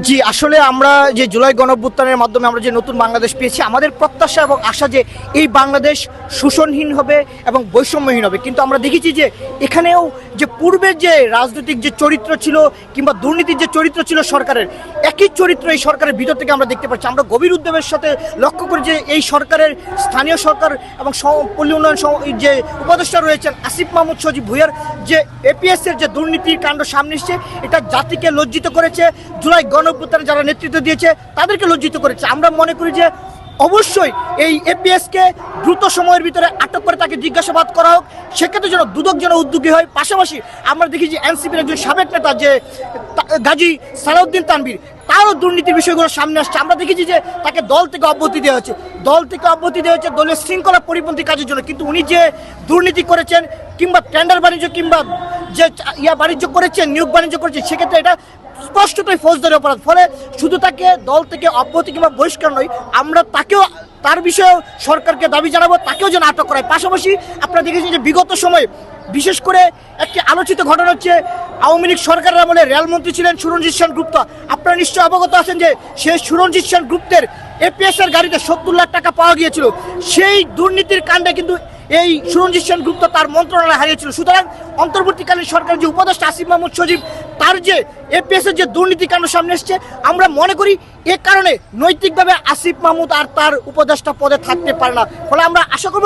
জি, আসলে আমরা যে জুলাই গণঅভ্যুত্থানের মাধ্যমে আমরা যে নতুন বাংলাদেশ পেয়েছি, আমাদের প্রত্যাশা এবং আশা যে এই বাংলাদেশ শোষণহীন হবে এবং বৈষম্যহীন হবে। কিন্তু আমরা দেখেছি যে এখানেও যে পূর্বের যে রাজনৈতিক যে চরিত্র ছিল কিংবা দুর্নীতির যে চরিত্র ছিল সরকারের, একই চরিত্র এই সরকারের ভিতর থেকে আমরা দেখতে পাচ্ছি। আমরা গভীর উদ্বেগের সাথে লক্ষ্য করি যে এই সরকারের স্থানীয় সরকার এবং পল্লী উন্নয়ন যে উপদেষ্টা রয়েছেন আসিফ মাহমুদ সজীব ভুঁইয়ার যে এপিএসের যে দুর্নীতির কাণ্ড সামনে এসছে, এটা জাতিকে লজ্জিত করেছে। জুলাই গণঅভ্যুত্থানে যারা নেতৃত্ব দিয়েছে তাদেরকে লজ্জিত করেছে। আমরা মনে করি যে অবশ্যই এই এপিএসকে দ্রুত সময়ের ভিতরে আটক করে তাকে জিজ্ঞাসাবাদ করা হোক, সেক্ষেত্রে যেন দুদক যেন উদ্যোগী হয়। পাশাপাশি আমরা দেখি যে এনসিপির একজন সাবেক নেতা যে গাজী সালাউদ্দিন তানভীর, তারও দুর্নীতির বিষয়গুলো সামনে আসছে। আমরা দেখেছি যে তাকে দল থেকে অব্যাহতি দেওয়া হচ্ছে, দলীয় শৃঙ্খলা পরিপন্থী কাজের জন্য। কিন্তু উনি যে দুর্নীতি করেছেন কিংবা টেন্ডার বাণিজ্য কিংবা যে বাণিজ্য করেছেন, নিয়োগ বাণিজ্য করেছেন, সেক্ষেত্রে এটা স্পষ্টতই ফৌজদারি অপরাধ। ফলে শুধু তাকে দল থেকে অব্যাহতি কিংবা বহিষ্কার নয়, আমরা তাকেও তার বিষয়েও সরকারকে দাবি জানাবো তাকেও যেন আটক করায়। পাশাপাশি আপনারা দেখেছেন যে বিগত সময়ে বিশেষ করে একটি আলোচিত ঘটনা হচ্ছে আওয়ামী লীগ সরকারের আমলে রেলমন্ত্রী ছিলেন সুরঞ্জিত সেন গুপ্তা। আপনারা নিশ্চয়ই অবগত আছেন যে সেই সুরঞ্জিত সেন গুপ্তের এপিএসের গাড়িতে ৭০ লাখ টাকা পাওয়া গিয়েছিল। সেই দুর্নীতির কাণ্ডে কিন্তু এই সুরঞ্জিত সেন গুপ্ত তার মন্ত্রণালয় হারিয়েছিল। সুতরাং অন্তর্বর্তীকালীন সরকারের যে উপদেষ্টা আসিফ মাহমুদ সজীব, তার যে এপিএসের যে দুর্নীতি কাণ্ড সামনে এসছে, আমরা মনে করি এ কারণে নৈতিকভাবে আসিফ মাহমুদ আর তার উপদেষ্টা পদে থাকতে পারে না। ফলে আমরা আশা করব